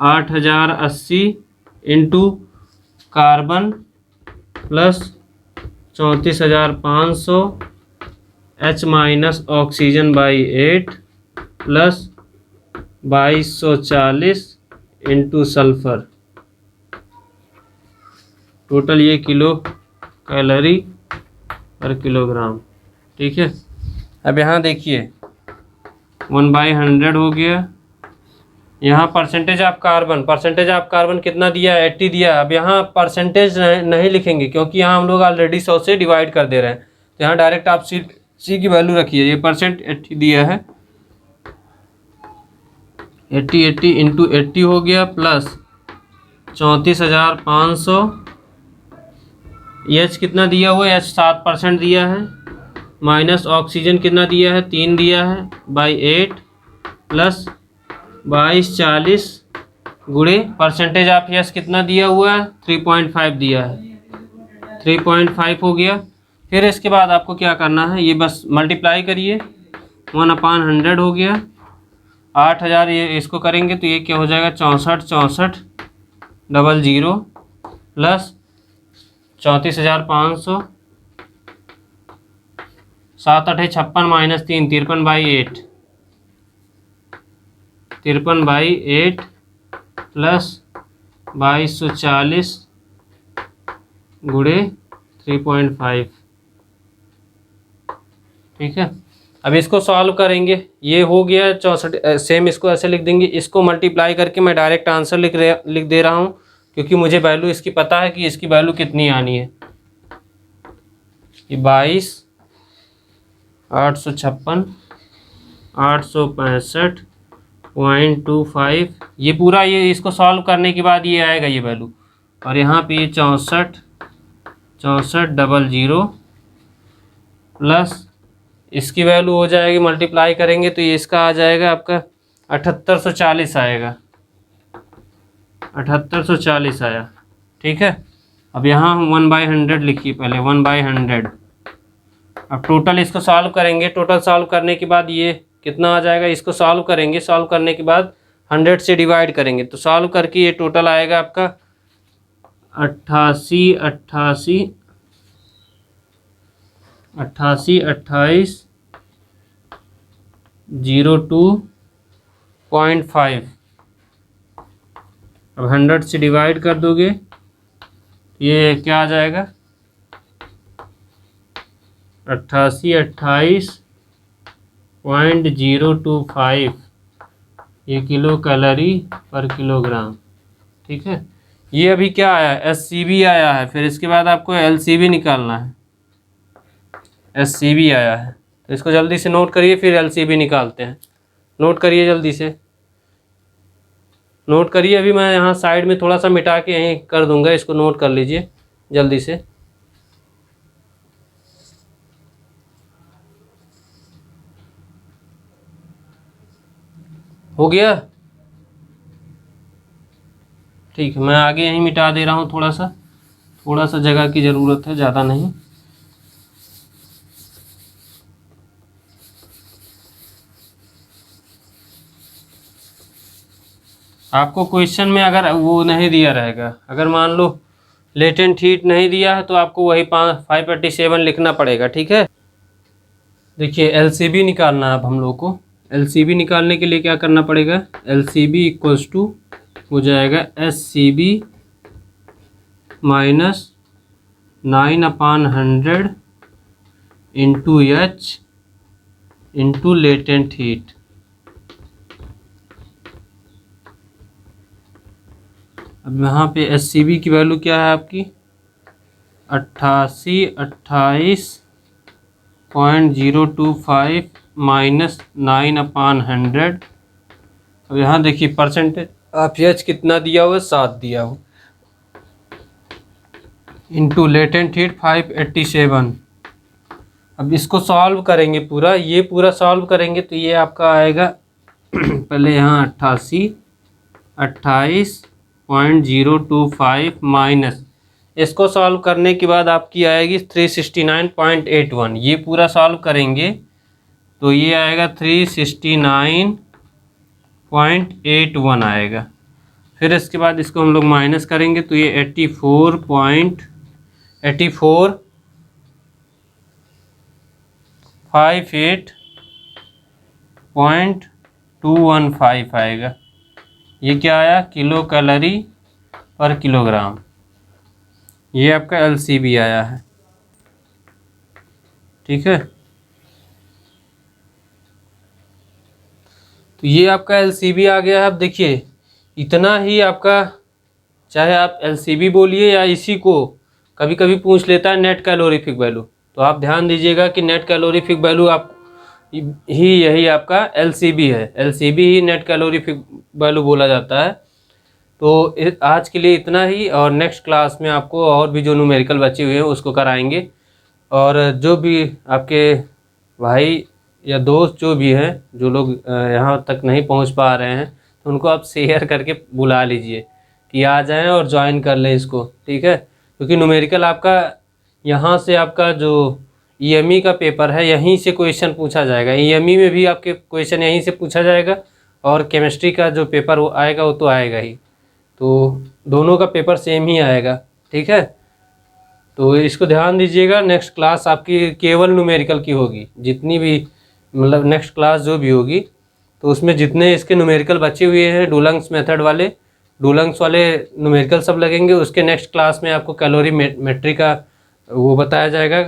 8080 into carbon plus 34,500 H minus oxygen by 8 plus 2240 into sulphur. Total ये किलो कैलोरी पर किलोग्राम। ठीक है, अब यहाँ देखिए 1/100 हो गया। यहाँ percentage of carbon, percentage of carbon कितना दिया है, 80 दिया। अब यहाँ परसेंटेज नहीं लिखेंगे क्योंकि यहाँ हम लोग ऑलरेडी 100 से डिवाइड कर दे रहे हैं। तो यहाँ डायरेक्ट आप सी की वैल्यू रखिए। ये परसेंट 80 दिया है, 80 इंटू 80 हो गया, प्लस 34,500। एच कितना दिया हुआ है, H 7% दिया है, माइनस ऑक्सीजन कितना दिया है, 3 दिया है, बाई 8 प्लस 2240 गुणे परसेंटेज ऑफ यस कितना दिया हुआ है, 3.5 दिया है, 3.5 हो गया। फिर इसके बाद आपको क्या करना है, ये बस मल्टीप्लाई करिए, 1/100 हो गया, 8000 ये इसको करेंगे तो ये क्या हो जाएगा, 64,64,00 प्लस 34,500, 7 8 56 माइनस 3 53/8, 53/8 प्लस 2240 गुणे 3.5। ठीक है, अब इसको सॉल्व करेंगे। ये हो गया 64, सेम इसको ऐसे लिख देंगे। इसको मल्टीप्लाई करके मैं डायरेक्ट आंसर लिख दे रहा हूँ क्योंकि मुझे वैल्यू इसकी पता है कि इसकी वैल्यू कितनी आनी है। ये 22,856 865.25, ये पूरा, ये इसको सॉल्व करने के बाद ये आएगा ये वैल्यू। और यहाँ पे ये 64,64,00 प्लस इसकी वैल्यू हो जाएगी, मल्टीप्लाई करेंगे तो ये इसका आ जाएगा आपका 7840 आएगा, 7840 आया। ठीक है, अब यहाँ 1/100 लिखिए, पहले 1/100। अब टोटल इसको सॉल्व करेंगे, टोटल सॉल्व करने के बाद ये कितना आ जाएगा, इसको सॉल्व करेंगे, सॉल्व करने के बाद 100 से डिवाइड करेंगे, तो सॉल्व करके ये टोटल आएगा आपका 88/28 अब 100 से डिवाइड कर दोगे, ये क्या आ जाएगा, 88.025 ये किलो कैलोरी पर किलोग्राम। ठीक है, ये अभी क्या आया, SCB आया है, फिर इसके बाद आपको LCB निकालना है। SCB आया है तो इसको जल्दी से नोट करिए, फिर LCB निकालते हैं। नोट करिए, जल्दी से नोट करिए। अभी मैं यहाँ साइड में थोड़ा सा मिटा के यहीं कर दूंगा, इसको नोट कर लीजिए जल्दी से। हो गया, ठीक है, मैं आगे यहीं मिटा दे रहा हूँ, थोड़ा सा जगह की ज़रूरत है, ज़्यादा नहीं। आपको क्वेश्चन में अगर वो नहीं दिया रहेगा, अगर मान लो लेटेंट हीट नहीं दिया है, तो आपको वही 587 लिखना पड़ेगा। ठीक है, देखिए LCB निकालना है अब हम लोग को। LCB निकालने के लिए क्या करना पड़ेगा, LCB इक्वल्स टू हो जाएगा SCB minus 9/100 into H into latent heat. अब यहाँ पे SCB की वैल्यू क्या है आपकी, 88.025 माइनस 9/100। अब यहाँ देखिए परसेंटेज ऑफ H कितना दिया हुआ है, 7 दिया हुआ, इंटू लेटेंट हीट 587। अब इसको सॉल्व करेंगे पूरा, ये पूरा सॉल्व करेंगे तो ये आपका आएगा पहले यहाँ 28.025 माइनस, इसको सॉल्व करने के बाद आपकी आएगी 369.81। ये पूरा सॉल्व करेंगे तो ये आएगा 369.81 आएगा। फिर इसके बाद इसको हम लोग माइनस करेंगे तो ये 84.58.215 आएगा। ये क्या आया, किलो कैलोरी पर किलोग्राम। ये आपका LCB आया है। ठीक है, तो ये आपका LCB आ गया है। अब देखिए इतना ही आपका, चाहे आप LCB बोलिए या इसी को कभी कभी पूछ लेता है नेट कैलोरीफिक वैल्यू, तो आप ध्यान दीजिएगा कि नेट कैलोरीफिक वैल्यू आप ही यही आपका LCB है। LCB ही नेट कैलोरीफिक वैल्यू बोला जाता है। तो आज के लिए इतना ही, और नेक्स्ट क्लास में आपको और भी जो न्यूमेरिकल बचे हुए हैं उसको कराएंगे। और जो भी आपके भाई या दोस्त जो भी हैं, जो लोग यहाँ तक नहीं पहुँच पा रहे हैं, तो उनको आप शेयर करके बुला लीजिए कि आ जाएं और ज्वाइन कर लें इसको। ठीक है, क्योंकि न्यूमेरिकल आपका यहाँ से आपका जो EME का पेपर है, यहीं से क्वेश्चन पूछा जाएगा। EME में भी आपके क्वेश्चन यहीं से पूछा जाएगा, और केमिस्ट्री का जो पेपर वो आएगा वो तो आएगा ही, तो दोनों का पेपर सेम ही आएगा। ठीक है, तो इसको ध्यान दीजिएगा। नेक्स्ट क्लास आपकी केवल न्यूमेरिकल की होगी, जितनी भी मतलब नेक्स्ट क्लास जो भी होगी, तो उसमें जितने इसके न्यूमेरिकल बचे हुए हैं डुलंग्स मेथड वाले, डुलंग्स वाले न्यूमेरिकल सब लगेंगे। उसके नेक्स्ट क्लास में आपको कैलोरीमेट्री का वो बताया जाएगा,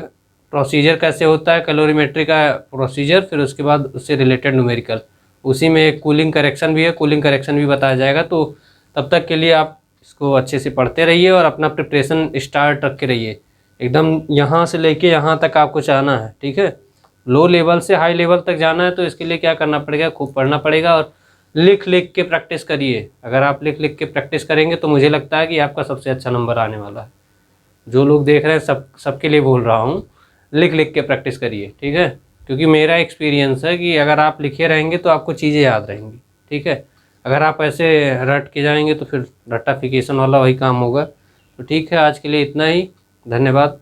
प्रोसीजर कैसे होता है कैलोरीमेट्री का प्रोसीजर, फिर उसके बाद उससे रिलेटेड न्यूमेरिकल। उसी में एक कूलिंग करेक्शन भी है, कूलिंग करेक्शन भी बताया जाएगा। तो तब तक के लिए आप इसको अच्छे से पढ़ते रहिए और अपना प्रिपरेशन स्टार्ट रख के रहिए, एकदम यहाँ से लेके यहाँ तक आपको जाना है। ठीक है, लो लेवल से हाई लेवल तक जाना है, तो इसके लिए क्या करना पड़ेगा, खूब पढ़ना पड़ेगा और लिख लिख के प्रैक्टिस करिए। अगर आप लिख लिख के प्रैक्टिस करेंगे तो मुझे लगता है कि आपका सबसे अच्छा नंबर आने वाला है। जो लोग देख रहे हैं सबके लिए बोल रहा हूँ, लिख लिख के प्रैक्टिस करिए। ठीक है, क्योंकि मेरा एक्सपीरियंस है कि अगर आप लिखे रहेंगे तो आपको चीज़ें याद रहेंगी। ठीक है। अगर आप ऐसे रट के जाएंगे तो फिर रट्टाफिकेशन वाला वही काम होगा। तो ठीक है, आज के लिए इतना ही। धन्यवाद।